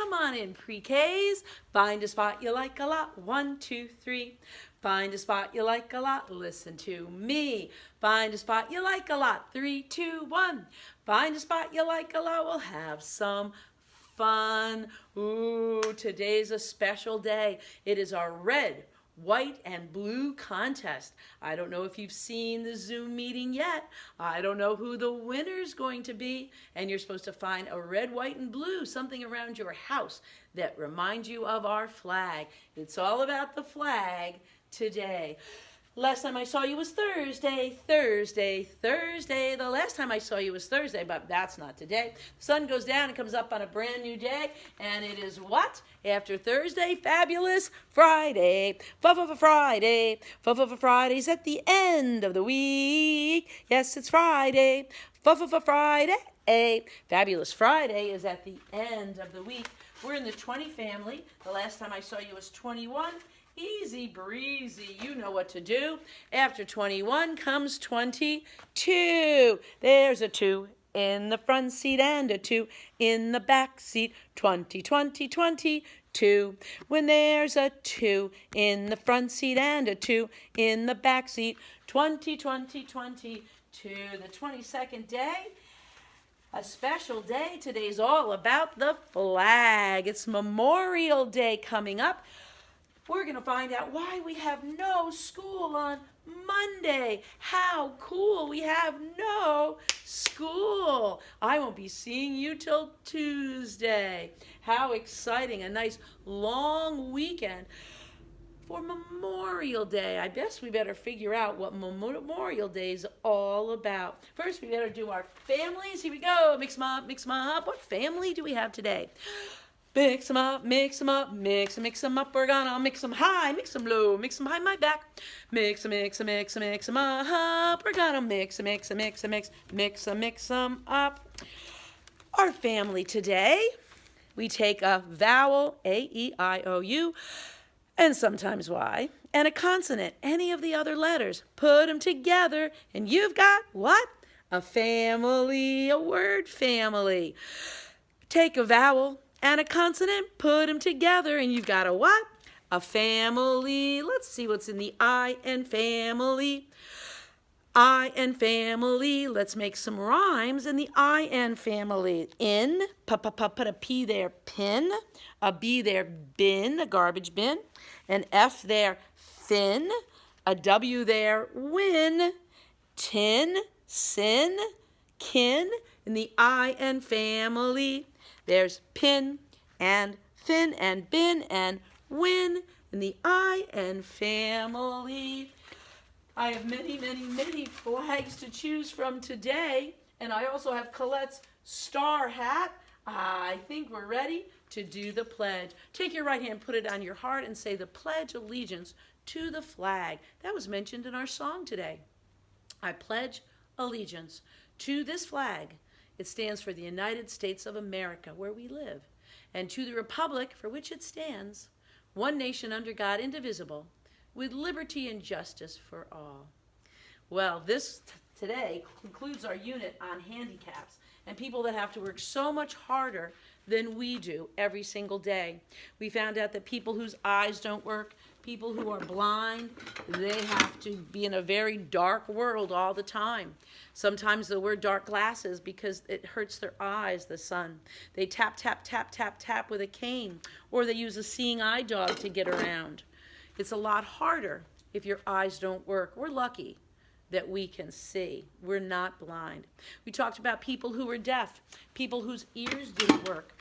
Come on in, pre-Ks. Find a spot you like a lot. 1, 2, 3. Find a spot you like a lot. Listen to me. Find a spot you like a lot. 3, 2, 1. Find a spot you like a lot. We'll have some fun. Ooh, today's a special day. It is our red, white, and blue contest. I don't know if you've seen the Zoom meeting yet. I don't know who the winner's going to be. And you're supposed to find a red, white, and blue, something around your house that reminds you of our flag. It's all about the flag today. Last time I saw you was Thursday. The last time I saw you was Thursday, but that's not today. The sun goes down and comes up on a brand new day, and it is what? After Thursday, fabulous Friday. Friday. Friday's at the end of the week. Yes, it's Friday. Friday. Fabulous Friday is at the end of the week. We're in the 20 family. The last time I saw you was 21. Easy breezy, you know what to do. After 21 comes 22. There's a 2 in the front seat and a 2 in the back seat. 20, 20, 22. When there's a 2 in the front seat and a 2 in the back seat. 20, 20, 22. The 22nd day. A special day. Today's all about the flag. It's Memorial Day coming up. We're going to find out why we have no school on Monday. How cool, we have no school. I won't be seeing you till Tuesday. How exciting, a nice long weekend for Memorial Day. I guess we better figure out what Memorial Day is all about. First, we better do our families. Here we go. Mix them up, mix them up. What family do we have today? Mix them up, mix them up, mix them up. We're gonna mix them high, mix them low, mix them behind my back. Mix them up. We're gonna mix them up. Our family today, we take a vowel, A-E-I-O-U, and sometimes Y, and a consonant, any of the other letters. Put them together, and you've got what? A family, a word family. Take a vowel and a consonant, put them together, and you've got a what? A family. Let's see what's in the I and family. I and family. Let's make some rhymes in the I and family. In, put a P there, pin. A B there, bin, a garbage bin. An F there, fin. A W there, win. Tin, sin, kin. In the I and family. There's pin and fin and bin and win in the I and family. I have many, many, many flags to choose from today. And I also have Colette's star hat. I think we're ready to do the pledge. Take your right hand, put it on your heart, and say the pledge allegiance to the flag. That was mentioned in our song today. I pledge allegiance to this flag. It stands for the United States of America, where we live, and to the republic for which it stands, one nation under God, indivisible, with liberty and justice for all. Well, this today concludes our unit on handicaps and people that have to work so much harder than we do every single day. We found out that people whose eyes don't work, people who are blind, they have to be in a very dark world all the time. Sometimes they'll wear dark glasses because it hurts their eyes, the sun. They tap, tap, tap, tap, tap with a cane, or they use a seeing eye dog to get around. It's a lot harder if your eyes don't work. We're lucky that we can see. We're not blind. We talked about people who were deaf, people whose ears didn't work.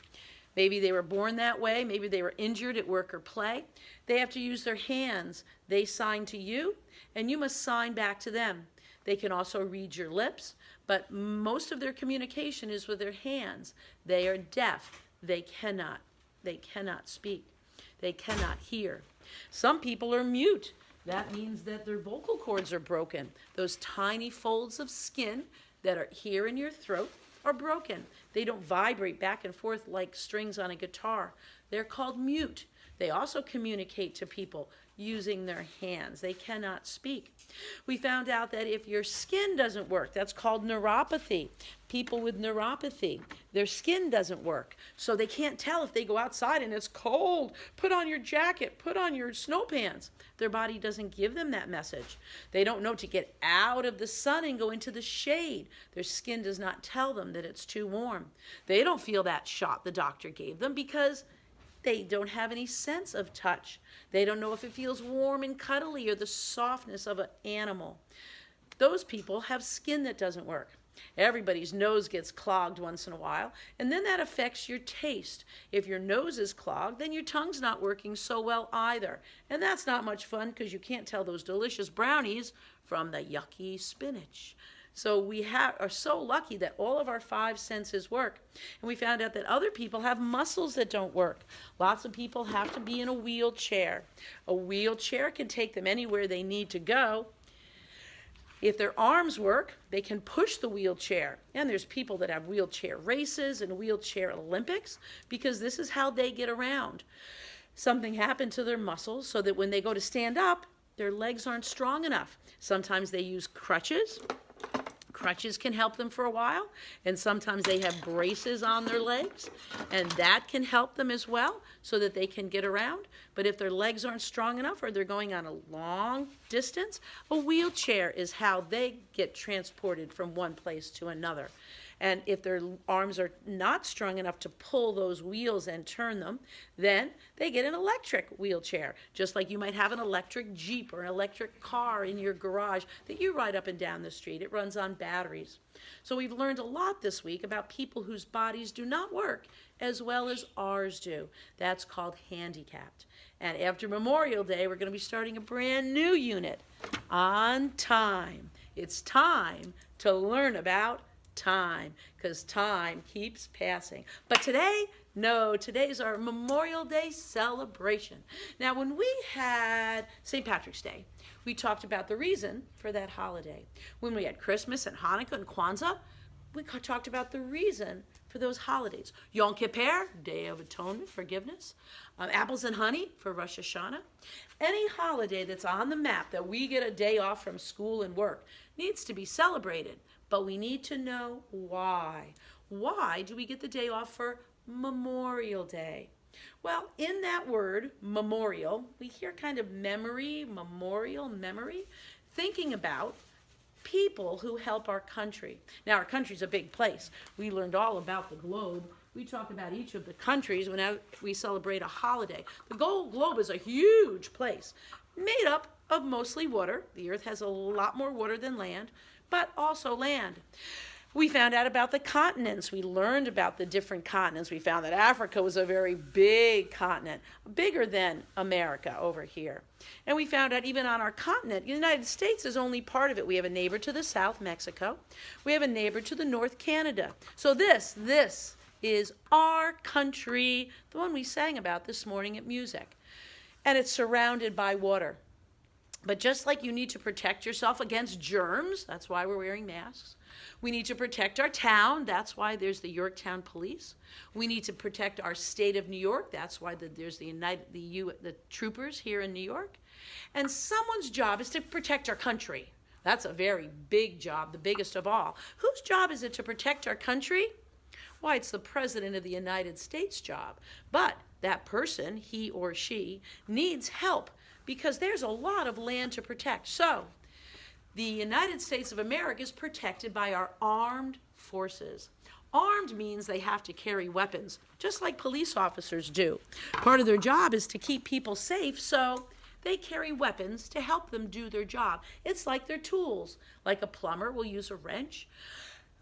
Maybe they were born that way. Maybe they were injured at work or play. They have to use their hands. They sign to you, and you must sign back to them. They can also read your lips, but most of their communication is with their hands. They are deaf. They cannot speak. They cannot hear. Some people are mute. That means that their vocal cords are broken. Those tiny folds of skin that are here in your throat are broken. They don't vibrate back and forth like strings on a guitar. They're called mute. They also communicate to people using their hands. They cannot speak. We found out that if your skin doesn't work, that's called neuropathy. People with neuropathy, their skin doesn't work. So they can't tell if they go outside and it's cold. Put on your jacket, put on your snow pants. Their body doesn't give them that message. They don't know to get out of the sun and go into the shade. Their skin does not tell them that it's too warm. They don't feel that shot the doctor gave them because they don't have any sense of touch. They don't know if it feels warm and cuddly or the softness of an animal. Those people have skin that doesn't work. Everybody's nose gets clogged once in a while, and then that affects your taste. If your nose is clogged, then your tongue's not working so well either. And that's not much fun because you can't tell those delicious brownies from the yucky spinach. So we are so lucky that all of our 5 senses work. And we found out that other people have muscles that don't work. Lots of people have to be in a wheelchair. A wheelchair can take them anywhere they need to go. If their arms work, they can push the wheelchair. And there's people that have wheelchair races and wheelchair Olympics because this is how they get around. Something happened to their muscles so that when they go to stand up, their legs aren't strong enough. Sometimes they use crutches. Crutches can help them for a while, and sometimes they have braces on their legs, and that can help them as well so that they can get around. But if their legs aren't strong enough or they're going on a long distance, a wheelchair is how they get transported from one place to another. And if their arms are not strong enough to pull those wheels and turn them, then they get an electric wheelchair, just like you might have an electric Jeep or an electric car in your garage that you ride up and down the street. It runs on batteries. So we've learned a lot this week about people whose bodies do not work as well as ours do. That's called handicapped. And after Memorial Day, we're going to be starting a brand new unit on time. It's time to learn about time, because time keeps passing. But today, no, today's our Memorial Day celebration. Now, when we had St. Patrick's Day, we talked about the reason for that holiday. When we had Christmas and Hanukkah and Kwanzaa, we talked about the reason for those holidays. Yom Kippur, Day of Atonement, forgiveness. Apples and honey for Rosh Hashanah. Any holiday that's on the map that we get a day off from school and work needs to be celebrated. But we need to know why. Why do we get the day off for Memorial Day? Well, in that word, memorial, we hear kind of memory, memorial, memory, thinking about people who help our country. Now, our country's a big place. We learned all about the globe. We talk about each of the countries when we celebrate a holiday. The globe is a huge place, made up of mostly water. The earth has a lot more water than land, but also land. We found out about the continents. We learned about the different continents. We found that Africa was a very big continent, bigger than America over here. And we found out even on our continent, the United States is only part of it. We have a neighbor to the south, Mexico. We have a neighbor to the north, Canada. So this is our country, the one we sang about this morning at music. And it's surrounded by water. But just like you need to protect yourself against germs, that's why we're wearing masks. We need to protect our town, that's why there's the Yorktown Police. We need to protect our state of New York, that's why there's the troopers here in New York. And someone's job is to protect our country. That's a very big job, the biggest of all. Whose job is it to protect our country? Why, it's the President of the United States' job. But that person, he or she, needs help because there's a lot of land to protect. So, the United States of America is protected by our armed forces. Armed means they have to carry weapons, just like police officers do. Part of their job is to keep people safe, so they carry weapons to help them do their job. It's like their tools. Like a plumber will use a wrench.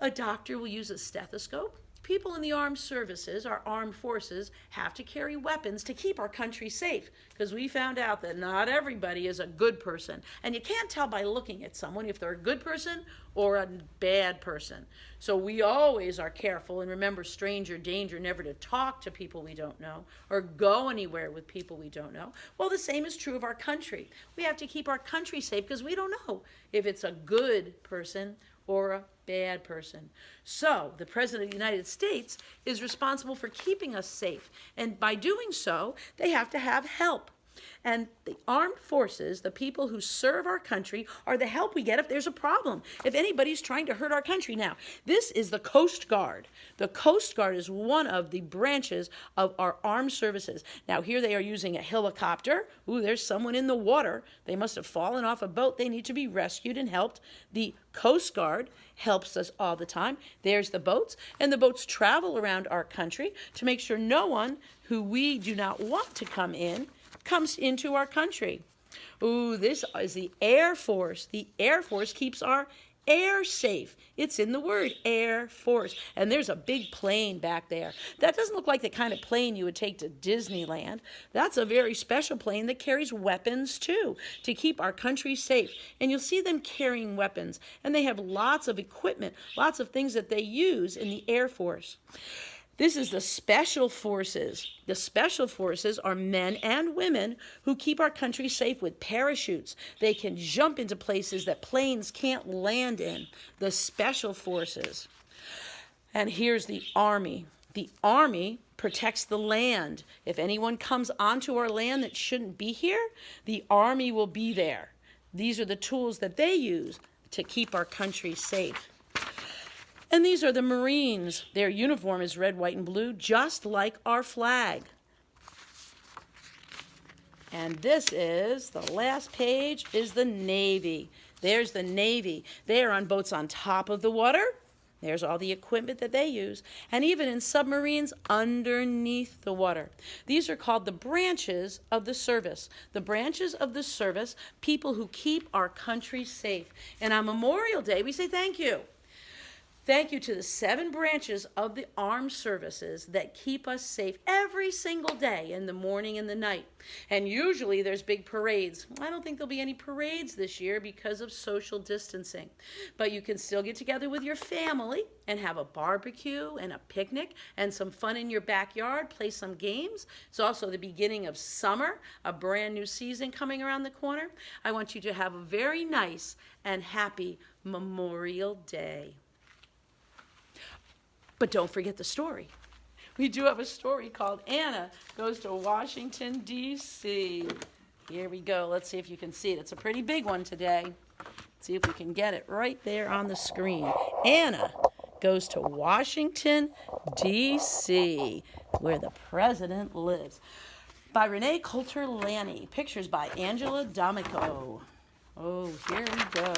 A doctor will use a stethoscope. People in the armed services, our armed forces, have to carry weapons to keep our country safe, because we found out that not everybody is a good person. And you can't tell by looking at someone if they're a good person or a bad person. So we always are careful and remember stranger danger, never to talk to people we don't know or go anywhere with people we don't know. Well, the same is true of our country. We have to keep our country safe because we don't know if it's a good person or a bad person. So the President of the United States is responsible for keeping us safe. And by doing so, they have to have help. And the armed forces, the people who serve our country, are the help we get if there's a problem, if anybody's trying to hurt our country. Now, this is the Coast Guard. The Coast Guard is one of the branches of our armed services. Now, here they are using a helicopter. Ooh, there's someone in the water. They must have fallen off a boat. They need to be rescued and helped. The Coast Guard helps us all the time. There's the boats, and the boats travel around our country to make sure no one who we do not want to come in comes into our country. Ooh, this is the Air Force. The Air Force keeps our air safe. It's in the word, Air Force. And there's a big plane back there. That doesn't look like the kind of plane you would take to Disneyland. That's a very special plane that carries weapons too, to keep our country safe. And you'll see them carrying weapons. And they have lots of equipment, lots of things that they use in the Air Force. This is the Special Forces. The Special Forces are men and women who keep our country safe with parachutes. They can jump into places that planes can't land in. The Special Forces. And here's the Army. The Army protects the land. If anyone comes onto our land that shouldn't be here, the Army will be there. These are the tools that they use to keep our country safe. And these are the Marines. Their uniform is red, white, and blue, just like our flag. And this is, the last page, is the Navy. There's the Navy. They are on boats on top of the water. There's all the equipment that they use. And even in submarines underneath the water. These are called the branches of the service. The branches of the service, people who keep our country safe. And on Memorial Day, we say thank you. Thank you to the 7 branches of the armed services that keep us safe every single day in the morning and the night. And usually there's big parades. I don't think there'll be any parades this year because of social distancing. But you can still get together with your family and have a barbecue and a picnic and some fun in your backyard, play some games. It's also the beginning of summer, a brand new season coming around the corner. I want you to have a very nice and happy Memorial Day. But don't forget the story. We do have a story called Anna Goes to Washington, D.C. Here we go. Let's see if you can see it. It's a pretty big one today. Let's see if we can get it right there on the screen. Anna Goes to Washington, D.C., where the president lives. By Renee Coulter Lanny. Pictures by Angela D'Amico. Oh, here we go.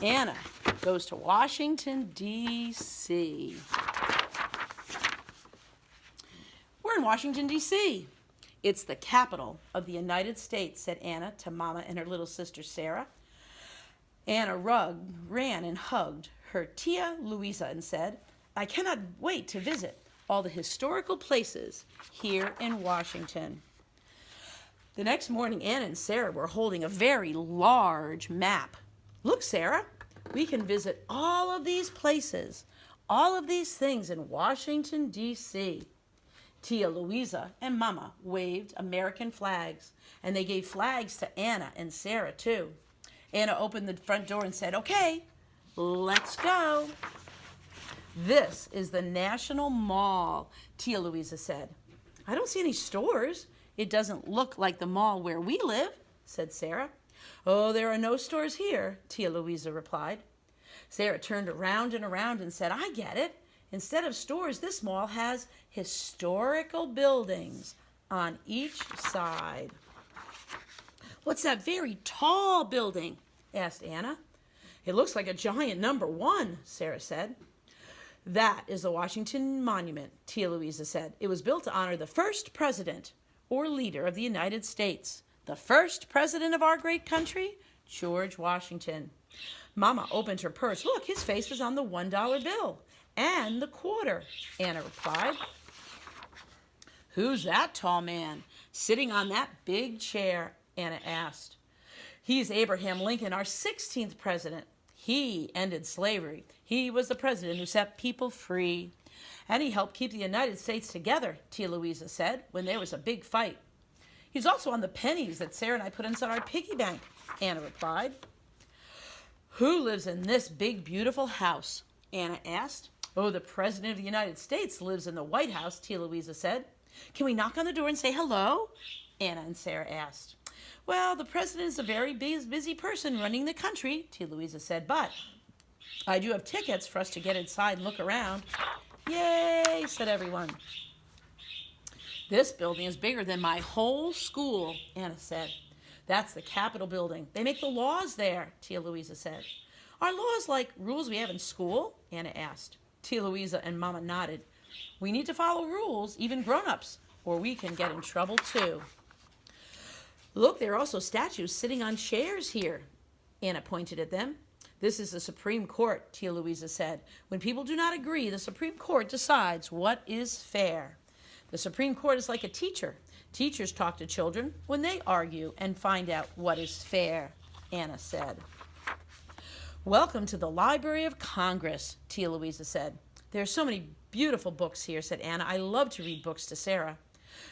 Anna Goes to Washington, D.C. We're in Washington, D.C. It's the capital of the United States, said Anna to Mama and her little sister Sarah. Anna ran and hugged her tia Louisa and said, I cannot wait to visit all the historical places here in Washington. The next morning, Anna and Sarah were holding a very large map. Look, Sarah, we can visit all of these places, all of these things in Washington, D.C. Tia Louisa and Mama waved American flags, and they gave flags to Anna and Sarah, too. Anna opened the front door and said, okay, let's go. This is the National Mall, Tia Louisa said. I don't see any stores. It doesn't look like the mall where we live, said Sarah. Oh, there are no stores here, Tia Louisa replied. Sarah turned around and said, I get it. Instead of stores, this mall has historical buildings on each side. What's that very tall building? Asked Anna. It looks like a giant number 1, Sarah said. That is the Washington Monument, Tia Louisa said. It was built to honor the first president or leader of the United States. The first president of our great country, George Washington. Mama opened her purse. Look, his face was on the $1 bill and the quarter, Anna replied. Who's that tall man sitting on that big chair? Anna asked. He's Abraham Lincoln, our 16th president. He ended slavery. He was the president who set people free. And he helped keep the United States together, Tia Louisa said, when there was a big fight. He's also on the pennies that Sarah and I put inside our piggy bank, Anna replied. Who lives in this big, beautiful house? Anna asked. Oh, the President of the United States lives in the White House, Tia Louisa said. Can we knock on the door and say hello? Anna and Sarah asked. Well, the President is a very busy person running the country, Tia Louisa said, but I do have tickets for us to get inside and look around. Yay, said everyone. This building is bigger than my whole school, Anna said. That's the Capitol building. They make the laws there, Tia Louisa said. Are laws like rules we have in school? Anna asked. Tia Louisa and Mama nodded. We need to follow rules, even grown-ups, or we can get in trouble too. Look, there are also statues sitting on chairs here. Anna pointed at them. This is the Supreme Court, Tia Louisa said. When people do not agree, the Supreme Court decides what is fair. The Supreme Court is like a teacher. Teachers talk to children when they argue and find out what is fair, Anna said. Welcome to the Library of Congress, Tia Louisa said. There are so many beautiful books here, said Anna. I love to read books to Sarah.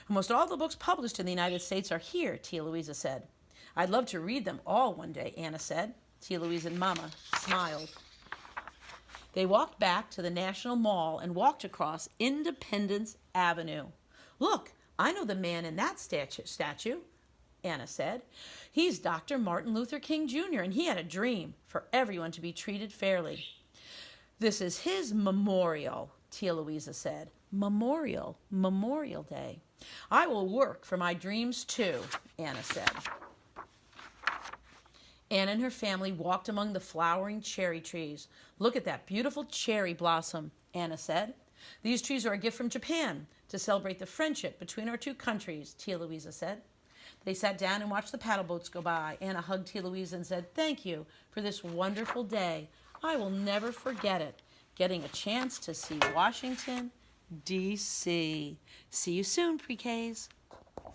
Almost all the books published in the United States are here, Tia Louisa said. I'd love to read them all one day, Anna said. Tia Louisa and Mama smiled. They walked back to the National Mall and walked across Independence Avenue. Look, I know the man in that statue, Anna said. He's Dr. Martin Luther King Jr., and he had a dream for everyone to be treated fairly. This is his memorial, Tia Louisa said. Memorial Day. I will work for my dreams too, Anna said. Anna and her family walked among the flowering cherry trees. Look at that beautiful cherry blossom, Anna said. These trees are a gift from Japan to celebrate the friendship between our two countries, Tia Louisa said. They sat down and watched the paddle boats go by. Anna hugged Tia Louisa and said, Thank you for this wonderful day. I will never forget it, getting a chance to see Washington, D.C. See you soon, pre-Ks.